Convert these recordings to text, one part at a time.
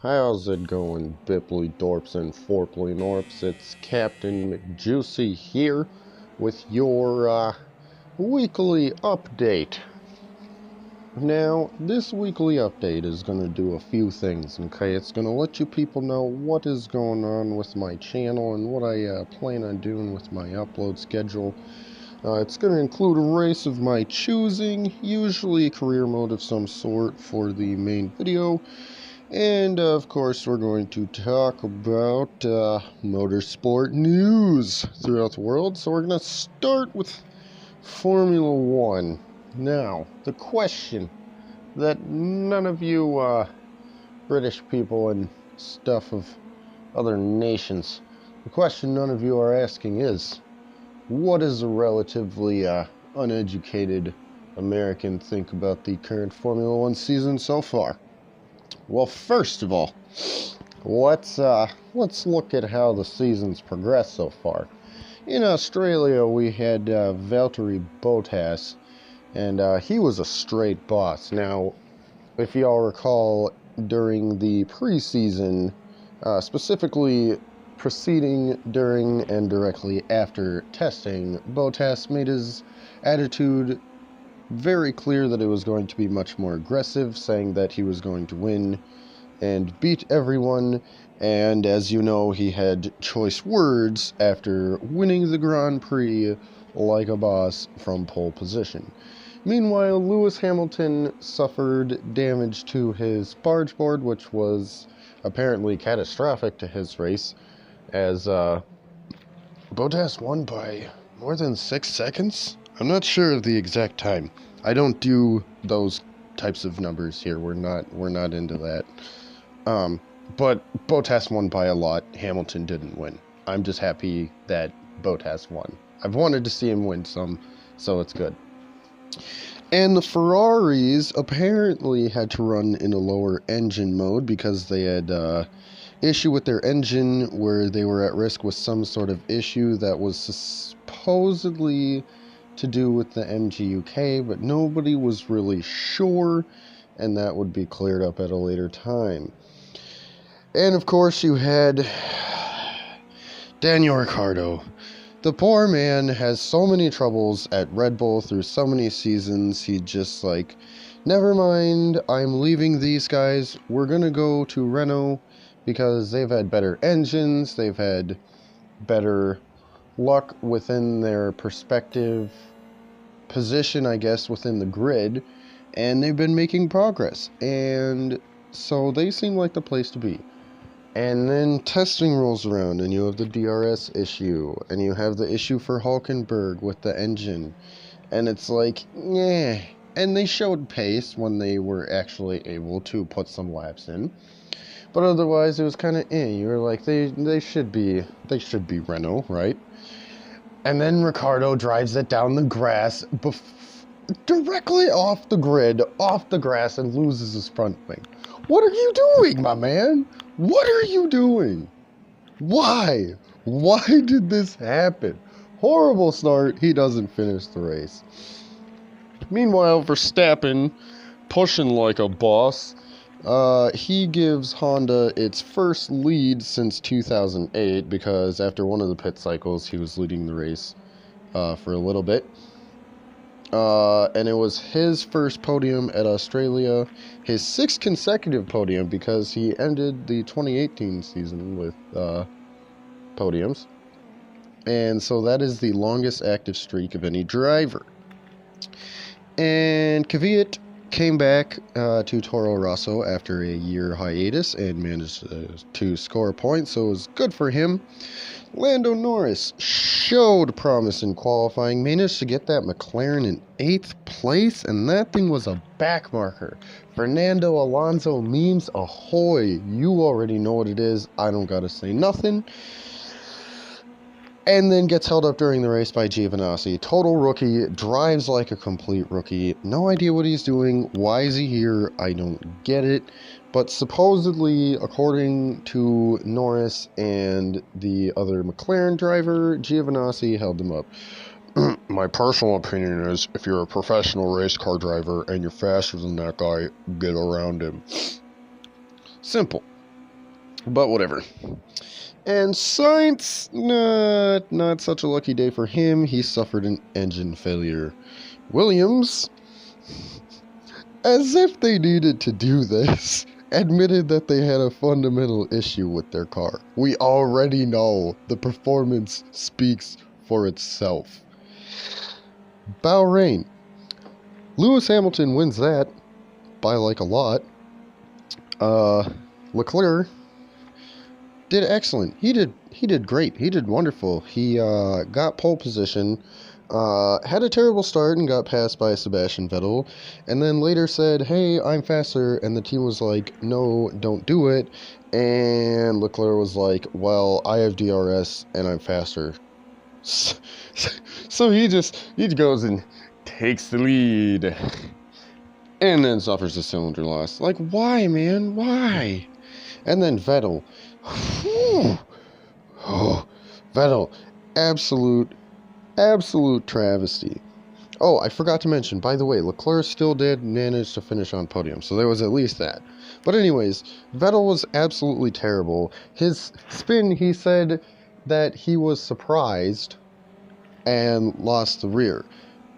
How's it going, Bipley Dorps and Forpley Norps? It's Captain McJuicy here with your weekly update. Now, this weekly update is going to do a few things, okay? It's going to let you people know what is going on with my channel and what I plan on doing with my upload schedule. It's going to include a race of my choosing, usually career mode of some sort for the main video. And of course, we're going to talk about motorsport news throughout the world. So we're going to start with Formula One. Now, the question that none of you British people and stuff of other nations, the question none of you are asking is, what does a relatively uneducated American think about the current Formula One season so far? Well, first of all, let's look at how the season's progressed so far. In Australia, we had Valtteri Bottas, and he was a straight boss. Now, if y'all recall, during the preseason, specifically preceding, during, and directly after testing, Bottas made his attitude very clear that it was going to be much more aggressive, saying that he was going to win and beat everyone, and as you know, he had choice words after winning the Grand Prix like a boss from pole position. Meanwhile, Lewis Hamilton suffered damage to his barge board, which was apparently catastrophic to his race, as Bottas won by more than 6 seconds? I'm not sure of the exact time. I don't do those types of numbers here. We're not into that. But Bottas won by a lot. Hamilton didn't win. I'm just happy that Bottas won. I've wanted to see him win some, so it's good. And the Ferraris apparently had to run in a lower engine mode because they had issue with their engine where they were at risk with some sort of issue that was supposedly to do with the MGUK, but nobody was really sure, and that would be cleared up at a later time. And of course you had Daniel Ricciardo. The poor man has so many troubles at Red Bull through so many seasons. He just like, never mind, I'm leaving these guys. We're gonna go to Renault because they've had better engines, they've had better luck within their perspective position, I guess, within the grid, and they've been making progress, and so they seem like the place to be. And then testing rolls around, and you have the DRS issue, and you have the issue for Hulkenberg with the engine, and it's like, yeah. And they showed pace when they were actually able to put some laps in, but otherwise it was kind of you were like, they should be Renault, right? And then Ricciardo drives it down the grass, directly off the grid, off the grass, and loses his front wing. What are you doing, my man? What are you doing? Why? Why did this happen? Horrible start. He doesn't finish the race. Meanwhile, Verstappen, pushing like a boss, he gives Honda its first lead since 2008, because after one of the pit cycles, he was leading the race for a little bit. And it was his first podium at Australia, his 6th consecutive podium, because he ended the 2018 season with podiums. And so that is the longest active streak of any driver. And Kvyat came back to Toro Rosso after a year hiatus and managed to score a point, so it was good for him. Lando Norris showed promise in qualifying, managed to get that McLaren in 8th place, and that thing was a backmarker. Fernando Alonso memes ahoy. You already know what it is. I don't gotta say nothing. And then gets held up during the race by Giovinazzi. Total rookie, drives like a complete rookie. No idea what he's doing. Why is he here? I don't get it. But supposedly, according to Norris and the other McLaren driver, Giovinazzi held him up. My personal opinion is, if you're a professional race car driver and you're faster than that guy, get around him. Simple. But whatever. And Sainz, not such a lucky day for him. He suffered an engine failure. Williams, as if they needed to do this, admitted that they had a fundamental issue with their car. We already know the performance speaks for itself. Bahrain. Lewis Hamilton wins that by like a lot. Leclerc did excellent. He did great. He did wonderful. He got pole position, had a terrible start and got passed by Sebastian Vettel, and then later said, "Hey, I'm faster," and the team was like, "No, don't do it." And Leclerc was like, "Well, I have DRS and I'm faster." So he goes and takes the lead, and then suffers a cylinder loss. Like, why, man? Why? And then Vettel. Vettel, absolute travesty. Oh, I forgot to mention, by the way, Leclerc still did manage to finish on podium, so there was at least that. But anyways, Vettel was absolutely terrible. His spin, he said that he was surprised and lost the rear.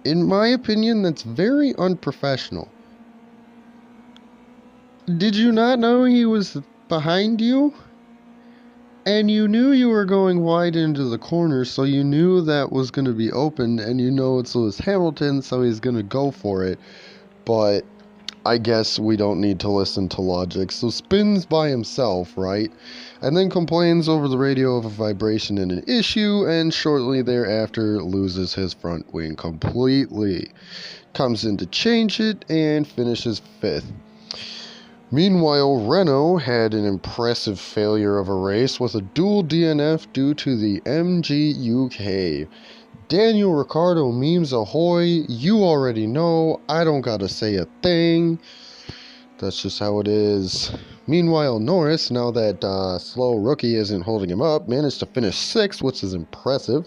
In my opinion, that's very unprofessional. Did you not know he was behind you? And you knew you were going wide into the corner, so you knew that was going to be open, and you know it's Lewis Hamilton, so he's going to go for it. But I guess we don't need to listen to logic. So spins by himself, right? And then complains over the radio of a vibration and an issue, and shortly thereafter loses his front wing completely. Comes in to change it and finishes 5th. Meanwhile, Renault had an impressive failure of a race with a dual DNF due to the MGUK. Daniel Ricciardo memes ahoy, you already know, I don't gotta say a thing. That's just how it is. Meanwhile, Norris, now that slow rookie isn't holding him up, managed to finish 6th, which is impressive.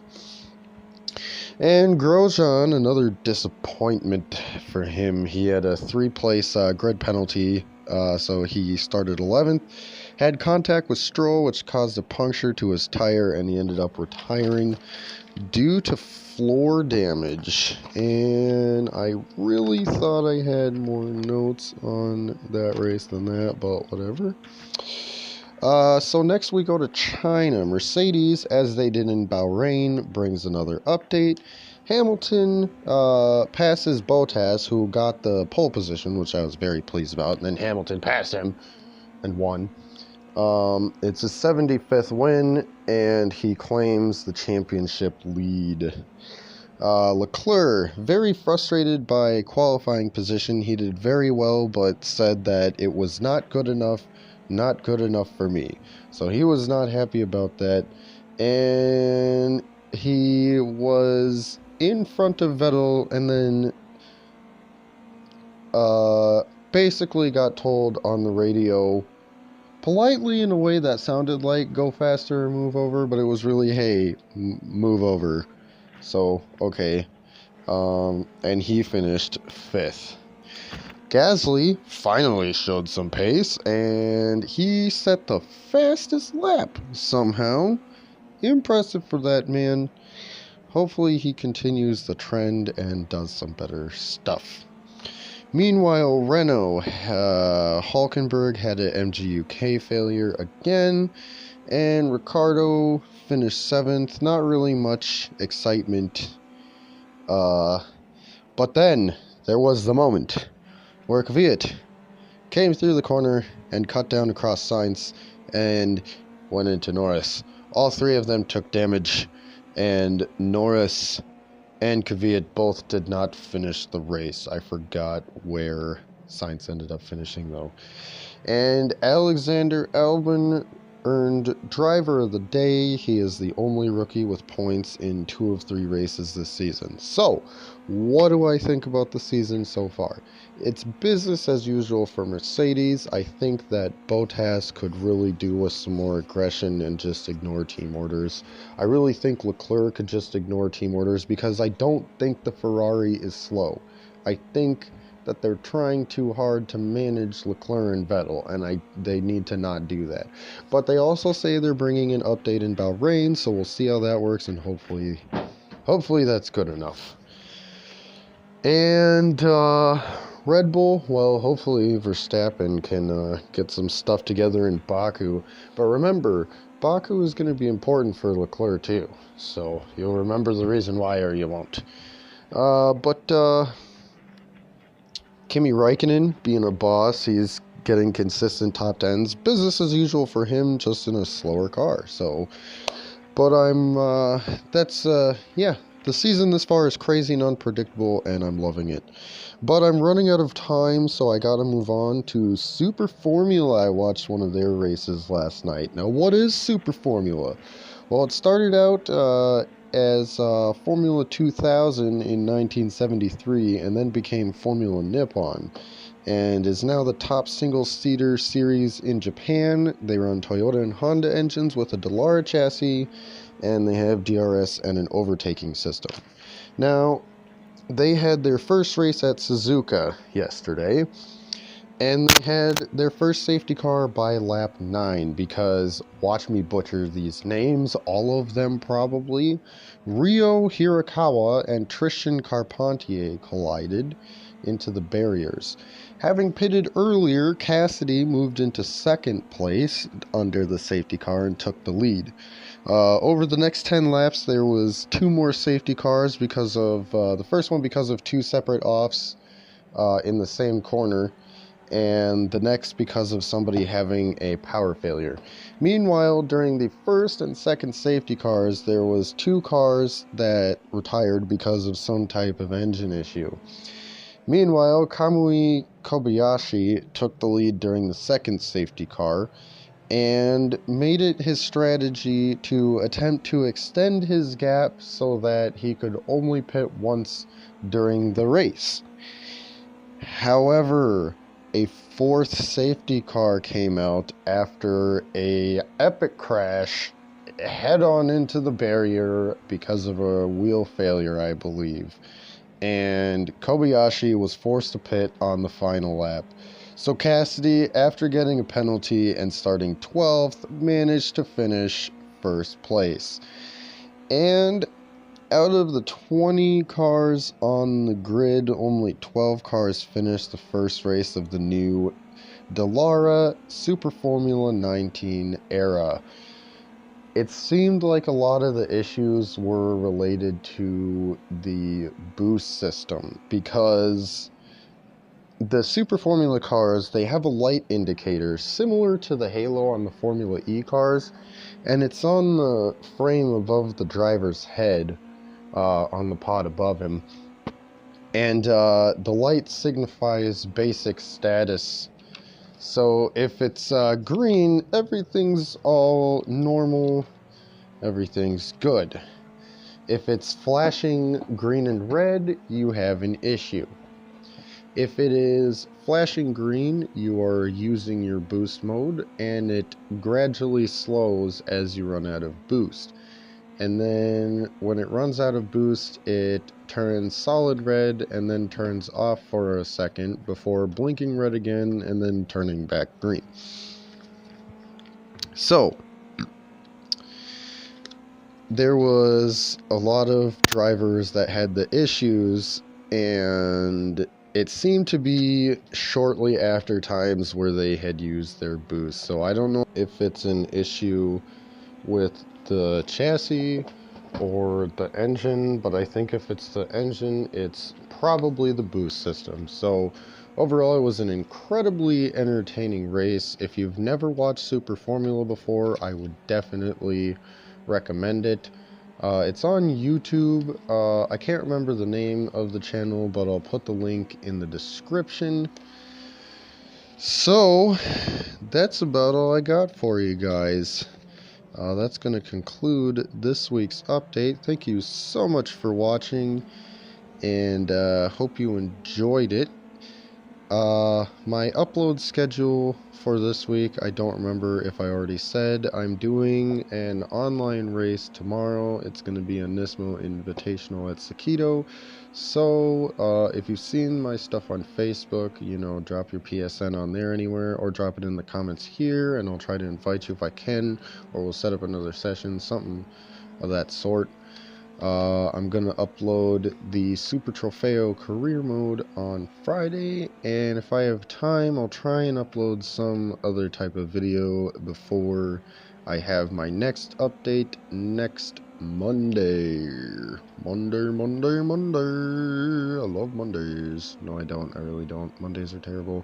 And Grosjean, another disappointment for him. He had a 3-place grid penalty, so he started 11th. Had contact with Stroll, which caused a puncture to his tire, and he ended up retiring due to floor damage. And I really thought I had more notes on that race than that, but whatever. So next we go to China. Mercedes, as they did in Bahrain, brings another update. Hamilton passes Bottas, who got the pole position, which I was very pleased about. And then Hamilton passed him and won. It's his 75th win, and he claims the championship lead. Leclerc, very frustrated by qualifying position. He did very well, but said that it was not good enough for me. So he was not happy about that. And he was in front of Vettel and then basically got told on the radio, politely in a way that sounded like go faster or move over, but it was really, hey, move over. So, okay. And he finished 5th. Gasly finally showed some pace, and he set the fastest lap somehow. Impressive for that man. Hopefully he continues the trend and does some better stuff. Meanwhile, Renault, Hülkenberg had an MGUK failure again, and Ricciardo finished 7th. Not really much excitement. But then there was the moment where Kvyat came through the corner and cut down across Sainz and went into Norris. All 3 of them took damage, and Norris and Kvyat both did not finish the race. I forgot where Sainz ended up finishing, though. And Alexander Albon earned Driver of the Day. He is the only rookie with points in 2 of 3 races this season. So, what do I think about the season so far? It's business as usual for Mercedes. I think that Bottas could really do with some more aggression and just ignore team orders. I really think Leclerc could just ignore team orders because I don't think the Ferrari is slow. I think that they're trying too hard to manage Leclerc and Vettel, and they need to not do that. But they also say they're bringing an update in Bahrain, so we'll see how that works, and hopefully that's good enough. And Red Bull, well, hopefully Verstappen can get some stuff together in Baku. But remember, Baku is going to be important for Leclerc too. So you'll remember the reason why, or you won't. But Kimi Räikkönen, being a boss, he's getting consistent top 10s. Business as usual for him, just in a slower car. So, but yeah. The season this far is crazy and unpredictable, and I'm loving it. But I'm running out of time, so I gotta move on to Super Formula. I watched one of their races last night. Now, what is Super Formula? Well, it started out as Formula 2000 in 1973, and then became Formula Nippon, and is now the top single-seater series in Japan. They run Toyota and Honda engines with a Dallara chassis, and they have DRS and an overtaking system. Now, they had their first race at Suzuka yesterday, and they had their first safety car by lap 9, because, watch me butcher these names, all of them probably, Ryo Hirakawa and Tristan Carpentier collided into the barriers. Having pitted earlier, Cassidy moved into second place under the safety car and took the lead. Over the next 10 laps, there was 2 more safety cars because of, the first one because of 2 separate offs in the same corner, and the next because of somebody having a power failure. Meanwhile, during the first and second safety cars, there was 2 cars that retired because of some type of engine issue. Meanwhile, Kamui Kobayashi took the lead during the second safety car, and made it his strategy to attempt to extend his gap so that he could only pit once during the race. However, a 4th safety car came out after a epic crash head-on into the barrier because of a wheel failure, I believe. And Kobayashi was forced to pit on the final lap. So Cassidy, after getting a penalty and starting 12th, managed to finish first place. And out of the 20 cars on the grid, only 12 cars finished the first race of the new Dallara Super Formula 19 era. It seemed like a lot of the issues were related to the boost system, because the Super Formula cars, they have a light indicator similar to the halo on the Formula E cars, and it's on the frame above the driver's head, on the pod above him, and the light signifies basic status. So if it's green, everything's all normal, everything's good. If it's flashing green and red, you have an issue. If it is flashing green, you are using your boost mode, and it gradually slows as you run out of boost. And then when it runs out of boost, it turns solid red and then turns off for a second before blinking red again and then turning back green. So, there was a lot of drivers that had the issues, and it seemed to be shortly after times where they had used their boost. So I don't know if it's an issue with the chassis or the engine, but I think if it's the engine, it's probably the boost system. So overall, it was an incredibly entertaining race. If you've never watched Super Formula before, I would definitely recommend it. It's on YouTube. I can't remember the name of the channel, but I'll put the link in the description. So that's about all I got for you guys. That's going to conclude this week's update. Thank you so much for watching, and hope you enjoyed it. My upload schedule for this week, I don't remember if I already said. I'm doing an online race tomorrow. It's going to be a Nismo Invitational at Sakito. So, if you've seen my stuff on Facebook, you know, drop your PSN on there anywhere, or drop it in the comments here, and I'll try to invite you if I can, or we'll set up another session, something of that sort. I'm gonna upload the Super Trofeo career mode on Friday, and if I have time, I'll try and upload some other type of video before I have my next update next Monday. Monday. I love Mondays. No, I don't. I really don't. Mondays are terrible.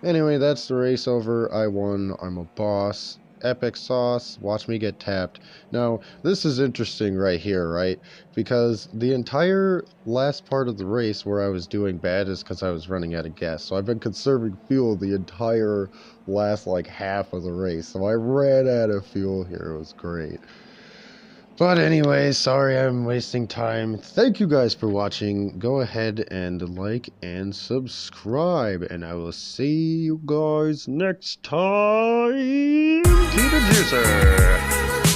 Anyway, that's the race over. I won. I'm a boss. Epic sauce. Watch me get tapped. Now, this is interesting right here, right? Because the entire last part of the race where I was doing bad is because I was running out of gas. So I've been conserving fuel the entire last, like, half of the race. So I ran out of fuel here. It was great. But anyway, sorry I'm wasting time. Thank you guys for watching. Go ahead and like and subscribe. And I will see you guys next time. Keep it juicer.